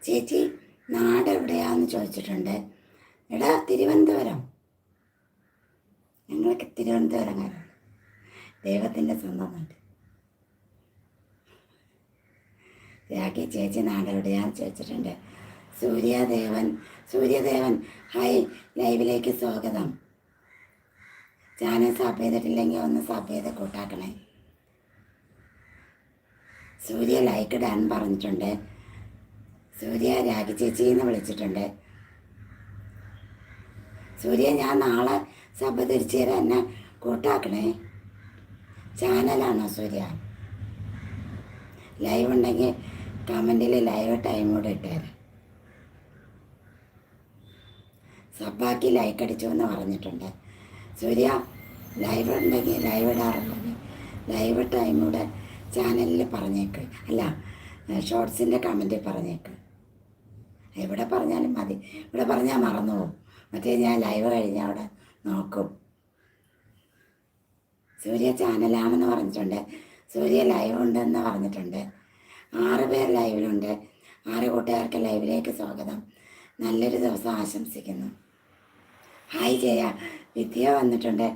ചേച്ചി നാട് എവിടെയാന്ന് ചോദിച്ചിട്ടുണ്ട്. എടാ തിരുവനന്തപുരം. ഞങ്ങൾക്ക് തിരുവനന്തപുരംകാരാണ്. ദൈവത്തിൻ്റെ സ്വന്തം നാട്. രാഖി ചേച്ചി നാട് എവിടെയാന്ന് ചോദിച്ചിട്ടുണ്ട്. സൂര്യദേവൻ ഹായ്, ലൈവിലേക്ക് സ്വാഗതം. ചാനൽ സബ് ചെയ്തിട്ടില്ലെങ്കിൽ ഒന്ന് സബ് ചെയ്ത് കൂട്ടാക്കണേ. സൂര്യ ലൈക്ക് ഇടാൻ പറഞ്ഞിട്ടുണ്ട്. സൂര്യ രാഖി ചേച്ചി എന്ന് വിളിച്ചിട്ടുണ്ട്. സൂര്യ ഞാൻ നാളെ സബ് തിരിച്ചു തരാം, എന്നെ കൂട്ടാക്കണേ. ചാനലാണോ സൂര്യ? ലൈവ് ഉണ്ടെങ്കിൽ കമൻറ്റിൽ ലൈവ് ടൈം കൂടെ ഇട്ടുതരാം. സബ്ബാക്കി ലൈക്ക് അടിച്ചു എന്ന് പറഞ്ഞിട്ടുണ്ട്. സൂര്യ ലൈവ് ഉണ്ടെങ്കിൽ ലൈവ് ഇടാറുണ്ടെങ്കിൽ ലൈവ് ടൈം കൂടെ ചാനലിൽ പറഞ്ഞേക്ക്. അല്ല, ഷോർട്സിൻ്റെ കമൻറ്റിൽ പറഞ്ഞേക്ക്. എവിടെ പറഞ്ഞാലും മതി. ഇവിടെ പറഞ്ഞാൽ മറന്നു പോകും. മറ്റേ ഞാൻ ലൈവ് കഴിഞ്ഞാൽ അവിടെ നോക്കും. സൂര്യ ചാനലാണെന്ന് പറഞ്ഞിട്ടുണ്ട്. സൂര്യ ലൈവ് ഉണ്ടെന്ന് പറഞ്ഞിട്ടുണ്ട്. 6 പേർ ലൈവിലുണ്ട്. 6 കൂട്ടുകാർക്ക് ലൈവിലേക്ക് സ്വാഗതം. നല്ലൊരു ദിവസം ആശംസിക്കുന്നു. ഹായ് ജയ. വിദ്യ വന്നിട്ടുണ്ട്.